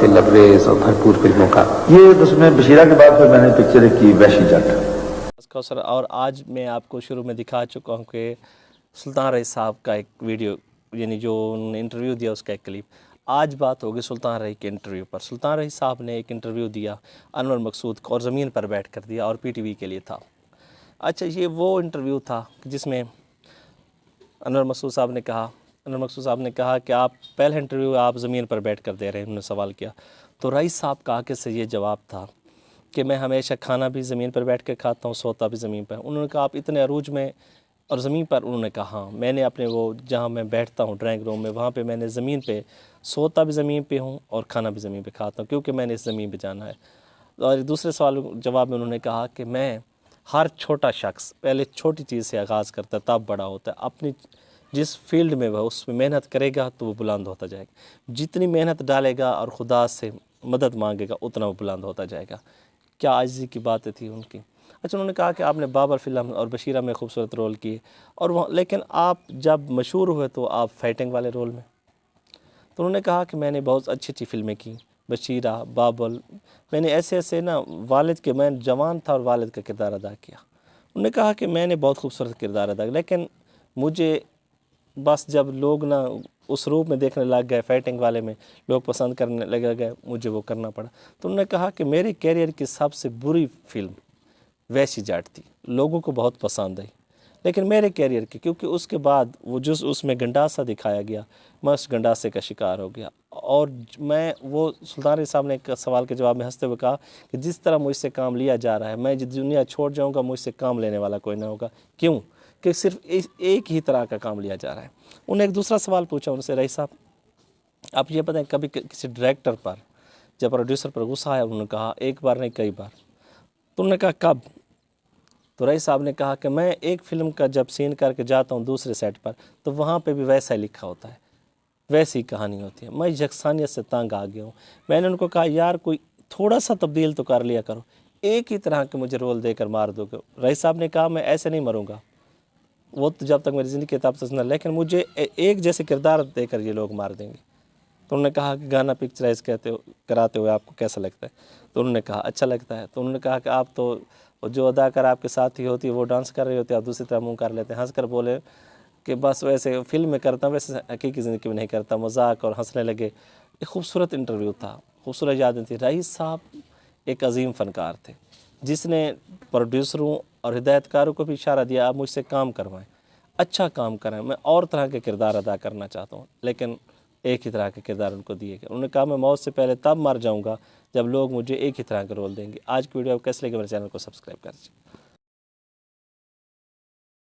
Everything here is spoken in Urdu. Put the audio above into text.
سے لبریز اور بھرپور فلموں کا۔ یہ اس میں بشیرہ کے بعد پھر میں نے پکچر کی وحشی جٹ۔ اور آج میں آپ کو شروع میں دکھا چکا ہوں کہ سلطان رئی صاحب کا ایک ویڈیو، یعنی جو انہوں نے انٹرویو دیا اس کا ایک کلپ۔ آج بات ہوگی سلطان رئی کے انٹرویو پر۔ سلطان رئی صاحب نے ایک انٹرویو دیا انور مقصود کو، اور زمین پر بیٹھ کر دیا، اور پی ٹی وی کے لیے تھا۔ اچھا، یہ وہ انٹرویو تھا جس میں انور مقصود صاحب نے کہا کہ آپ پہلا انٹرویو آپ زمین پر بیٹھ کر دے رہے ہیں، انہوں نے سوال کیا تو رئی صاحب کا آگے سے یہ جواب تھا کہ میں ہمیشہ کھانا بھی زمین پر بیٹھ کے کھاتا ہوں، سوتا بھی زمین پر۔ انہوں نے کہا آپ اتنے عروج میں اور زمین پر؟ انہوں نے کہا ہاں، میں نے اپنے وہ جہاں میں بیٹھتا ہوں ڈرائنگ روم میں، وہاں پہ میں نے زمین پہ سوتا بھی زمین پہ ہوں اور کھانا بھی زمین پہ کھاتا ہوں، کیونکہ میں نے اس زمین پہ جانا ہے۔ اور دوسرے سوال جواب میں انہوں نے کہا کہ میں ہر چھوٹا شخص پہلے چھوٹی چیز سے آغاز کرتا ہے تب بڑا ہوتا ہے، اپنی جس فیلڈ میں وہ اس میں محنت کرے گا تو وہ بلند ہوتا جائے گا، جتنی محنت ڈالے گا اور خدا سے مدد مانگے گا اتنا وہ بلند ہوتا جائے گا۔ کیا عاجزی کی باتیں تھی ان کی۔ اچھا، انہوں نے کہا کہ آپ نے بابر فلم اور بشیرہ میں خوبصورت رول کیے، اور لیکن آپ جب مشہور ہوئے تو آپ فائٹنگ والے رول میں۔ تو انہوں نے کہا کہ میں نے بہت اچھی اچھی فلمیں کی، بشیرہ، بابل، میں نے ایسے والد کے، میں جوان تھا اور والد کا کردار ادا کیا۔ انہوں نے کہا کہ میں نے بہت خوبصورت کردار ادا کیا، لیکن مجھے بس جب لوگ اس روپ میں دیکھنے لگ گئے، فائٹنگ والے میں لوگ پسند کرنے لگے گئے، مجھے وہ کرنا پڑا۔ تو انہوں نے کہا کہ میرے کیریئر کی سب سے بری فلم وحشی جٹ تھی، لوگوں کو بہت پسند آئی، لیکن میرے کیریئر کی، کیونکہ اس کے بعد وہ اس میں گنڈاسا دکھایا گیا، میں اس گنڈاسے کا شکار ہو گیا۔ اور میں وہ سلطان رئی صاحب نے ایک سوال کے جواب میں ہنستے ہوئے کہا کہ جس طرح مجھ سے کام لیا جا رہا ہے، میں جب دنیا چھوڑ جاؤں گا مجھ سے کام لینے والا کوئی نہ ہوگا۔ کیوں؟ کہ صرف ایک ہی طرح کا کام لیا جا رہا ہے۔ انہوں نے ایک دوسرا سوال پوچھا ان سے، رئی صاحب آپ یہ بتائیں کبھی کسی ڈائریکٹر پر یا پروڈیوسر پر غصہ آیا؟ انہوں نے کہا ایک بار نہیں کئی بار۔ تو انہوں نے کہا کب؟ تو رئی صاحب نے کہا کہ میں ایک فلم کا جب سین کر کے جاتا ہوں دوسرے سیٹ پر تو وہاں پہ بھی ویسا ہی لکھا ہوتا ہے، ویسی کہانی ہوتی ہے، میں یکسانیت سے تنگ آ گیا ہوں۔ میں نے ان کو کہا یار کوئی تھوڑا سا تبدیل تو کر لیا کرو، ایک ہی طرح کے مجھے رول دے کر مار دو گے۔ رئی صاحب نے کہا میں ایسے نہیں مروں گا، وہ تو جب تک میری زندگی کے تب تک نہ، لیکن مجھے ایک جیسے کردار دے کر یہ لوگ مار دیں گے۔ تو انہوں نے کہا کہ گانا پکچرائز کراتے ہوئے آپ کو کیسا لگتا ہے؟ تو انہوں نے کہا اچھا لگتا ہے۔ تو انہوں نے کہا کہ آپ تو جو اداکار آپ کے ساتھ ہی ہوتی ہے وہ ڈانس کر رہی ہوتی ہے، آپ دوسری طرح منہ کر لیتے ہیں، ہنس کر بولے کہ بس ویسے فلم میں کرتا ہوں ویسے حقیقی زندگی میں نہیں کرتا، مذاق اور ہنسنے لگے۔ ایک خوبصورت انٹرویو تھا، خوبصورت یادیں تھی۔ رئی صاحب ایک عظیم فنکار تھے جس نے پروڈیوسروں اور ہدایت کاروں کو بھی اشارہ دیا آپ مجھ سے کام کروائیں، اچھا کام کریں، میں اور طرح کے کردار ادا کرنا چاہتا ہوں، لیکن ایک ہی طرح کے کردار ان کو دیے گئے۔ انہوں نے کہا میں موت سے پہلے تب مر جاؤں گا جب لوگ مجھے ایک ہی طرح کے رول دیں گے۔ آج کی ویڈیو آپ کیسے لگے؟ میرے چینل کو سبسکرائب کر دیجیے۔